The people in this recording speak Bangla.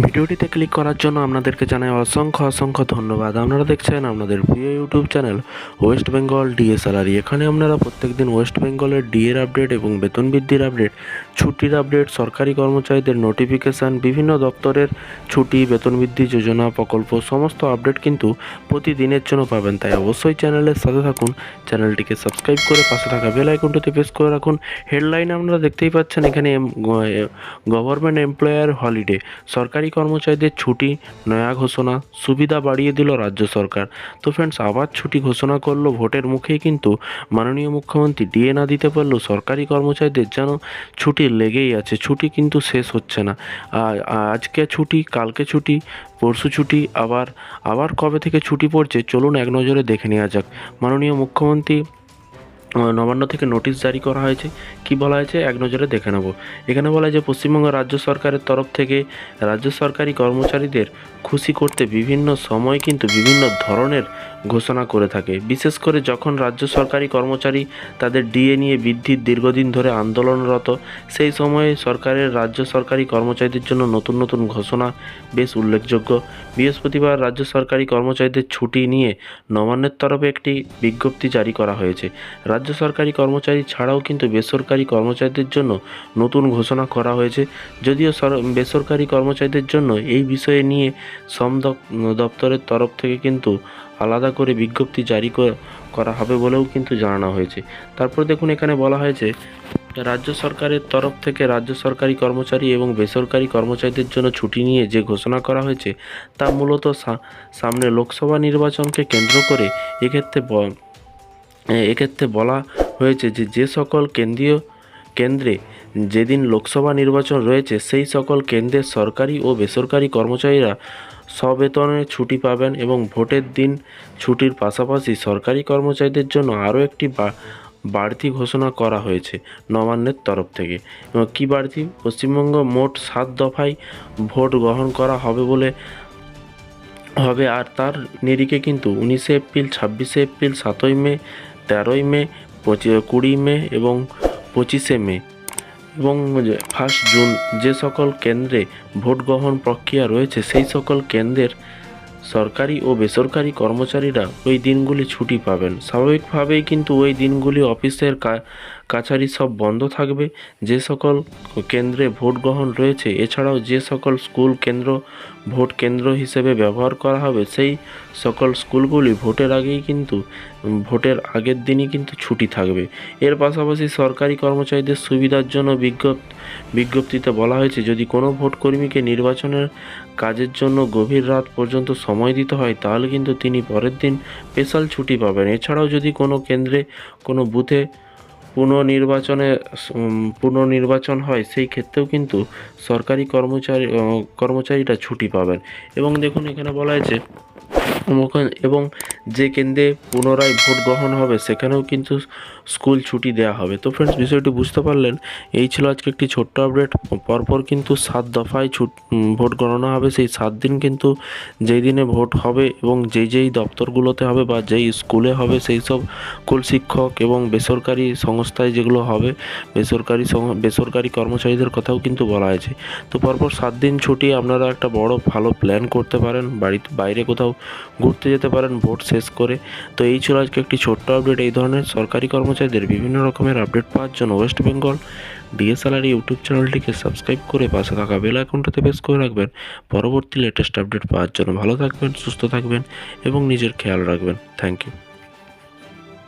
ভিডিওটিতে ক্লিক করার জন্য আপনাদেরকে জানাই অসংখ্য ধন্যবাদ। আপনারা দেখছেন আপনাদের প্রিয় YouTube channel West Bengal DA salary. এখানে আপনারা প্রত্যেকদিন ওয়েস্ট বেঙ্গলের ডিএর আপডেট এবং বেতন বৃদ্ধির আপডেট, ছুটির আপডেট, সরকারি কর্মচারীদের নোটিফিকেশান, বিভিন্ন দপ্তরের ছুটি, বেতন বৃদ্ধি যোজনা, প্রকল্প সমস্ত আপডেট কিন্তু প্রতিদিনের জন্য পাবেন। তাই অবশ্যই চ্যানেলের সাথে থাকুন, চ্যানেলটিকে সাবস্ক্রাইব করে পাশে থাকা বেল আইকনটিতে প্রেস করে রাখুন। হেডলাইনে আপনারা দেখতেই পাচ্ছেন এখানে গভর্নমেন্ট এমপ্লয়ার হলিডে, সরকারি কর্মচারীদের ছুটি, নয়া ঘোষণা, সুবিধা বাড়িয়ে দিল রাজ্য সরকার। তো ফ্রেন্ডস, আবার ছুটি ঘোষণা করলো ভোটের মুখেই, কিন্তু মাননীয় মুখ্যমন্ত্রী ডিএ না দিতে পারলেও সরকারি কর্মচারীদের যেন ছুটি লেগেই আছে, ছুটি কিন্তু শেষ হচ্ছে না। আজকে ছুটি, কালকে ছুটি, পরশু ছুটি, আবার কবে থেকে ছুটি পড়ছে চলুন এক নজরে দেখে নেওয়া যাক। মাননীয় মুখ্যমন্ত্রী নবান্ন থেকে নোটিশ জারি করা হয়েছে। কি বলা হয়েছে এক নজরে দেখে নেব। এখানে বলা হয় যে পশ্চিমবঙ্গ রাজ্য সরকারের তরফ থেকে রাজ্য সরকারি কর্মচারীদের খুশি করতে বিভিন্ন সময় কিন্তু বিভিন্ন ধরনের ঘোষণা করে থাকে। বিশেষ করে যখন রাজ্য সরকারি কর্মচারী তাদের ডিএ নিয়ে বৃদ্ধির দীর্ঘদিন ধরে আন্দোলনরত, সেই সময়ে সরকারের রাজ্য সরকারি কর্মচারীদের জন্য নতুন নতুন ঘোষণা বেশ উল্লেখযোগ্য। বৃহস্পতিবার রাজ্য সরকারি কর্মচারীদের ছুটি নিয়ে নবান্নের তরফে একটি বিজ্ঞপ্তি জারি করা হয়েছে। রাজ্য সরকারি কর্মচারী ছাড়াও কিন্তু বেসরকারি কর্মচারীদের জন্য নতুন ঘোষণা করা হয়েছে। যদিও বেসরকারি কর্মচারীদের জন্য এই বিষয়ে নিয়ে শ্রম দপ্তরের তরফ থেকে কিন্তু আলাদা করে বিজ্ঞপ্তি জারি করা হবে বলেও কিন্তু জানানো হয়েছে। তারপর দেখুন এখানে বলা হয়েছে রাজ্য সরকারের তরফ থেকে রাজ্য সরকারি কর্মচারী এবং বেসরকারি কর্মচারীদের জন্য ছুটি নিয়ে যে ঘোষণা করা হয়েছে তা মূলত সামনে লোকসভা নির্বাচনকে কেন্দ্র করে এক্ষেত্রে বলা হয়েছে যে সকল কেন্দ্রে যেদিন লোকসভা নির্বাচন রয়েছে সেই সকল কেন্দ্রের সরকারি ও বেসরকারি কর্মচারীরা সবেতনে ছুটি পাবেন এবং ভোটের দিন ছুটির পাশাপাশি সরকারি কর্মচারীদের জন্য আরও একটি বাড়তি ঘোষণা করা হয়েছে নবান্নের তরফ থেকে। এবং কী বাড়তি? পশ্চিমবঙ্গ মোট 7 দফায় ভোট গ্রহণ করা হবে আর তার নিরিখে কিন্তু 19 এপ্রিল, 26 এপ্রিল, 7ই মে, 13ই মে, 20 মে এবং 25 মে এবং 1 জুন যে সকল কেন্দ্রে ভোট গ্রহণ প্রক্রিয়া রয়েছে সেই সকল কেন্দ্রের সরকারি ও বেসরকারি কর্মচারীরা ওই দিনগুলি ছুটি পাবেন। স্বাভাবিকভাবেই কিন্তু ওই দিনগুলি অফিসের কাছারি সব বন্ধ থাকবে। যে সকল কেন্দ্রে ভোট গ্রহণ রয়েছে, এছাড়াও যে সকল স্কুল কেন্দ্র ভোট কেন্দ্র হিসেবে ব্যবহার করা হবে, সেই সকল স্কুলগুলি ভোটের আগের দিনই কিন্তু ছুটি থাকবে। এর পাশাপাশি সরকারি কর্মচারীদের সুবিধার জন্য বিজ্ঞপ্তিতে বলা হয়েছে যদি কোনো ভোট কর্মীকে নির্বাচনের কাজের জন্য গভীর রাত পর্যন্ত সময় দিতে হয় তাহলে কিন্তু তিনি পরের দিন স্পেশাল ছুটি পাবেন। এছাড়াও যদি কোনো কেন্দ্রে কোনো বুথে পুনর্নির্বাচন হয় সেই ক্ষেত্রেও কিন্তু সরকারি কর্মচারীরা ছুটি পাবেন। এবং দেখুন এখানে বলা হয়েছে এবং যে কেন্দ্রে পুনরায় ভোট গ্রহণ হবে সেখানেও কিন্তু স্কুল ছুটি দেওয়া হবে। তো ফ্রেন্ডস, বিষয়টি বুঝতে পারলেন। এই ছিল আজকে একটি ছোট্ট আপডেট। পরপর কিন্তু 7 দফায় ভোট গণনা হবে। সেই 7 দিন কিন্তু যেই দিনে ভোট হবে এবং যেই দপ্তরগুলোতে হবে বা যেই স্কুলে হবে সেই সব স্কুল শিক্ষক এবং বেসরকারি সংস্থায় যেগুলো হবে বেসরকারি কর্মচারীদের কথাও কিন্তু বলা হয়েছে। তো পরপর 7 দিন ছুটি আপনারা একটা বড় ভালো প্ল্যান করতে পারেন, বাইরে কোথাও ঘুরতে যেতে পারেন ভোট শেষ করে। তো এই ছিল আজকে একটি ছোট্ট আপডেট। এই ধরনের সরকারি কর্মচারীদের বিভিন্ন রকমের আপডেট পাওয়ার জন্য West Bengal DA salary YouTube চ্যানেলটিকে সাবস্ক্রাইব করে পাশে থাকা বেল আইকনটাতে প্রেস করে রাখবেন পরবর্তী লেটেস্ট আপডেট পাওয়ার জন্য। ভালো থাকবেন, সুস্থ থাকবেন এবং নিজের খেয়াল রাখবেন। Thank you.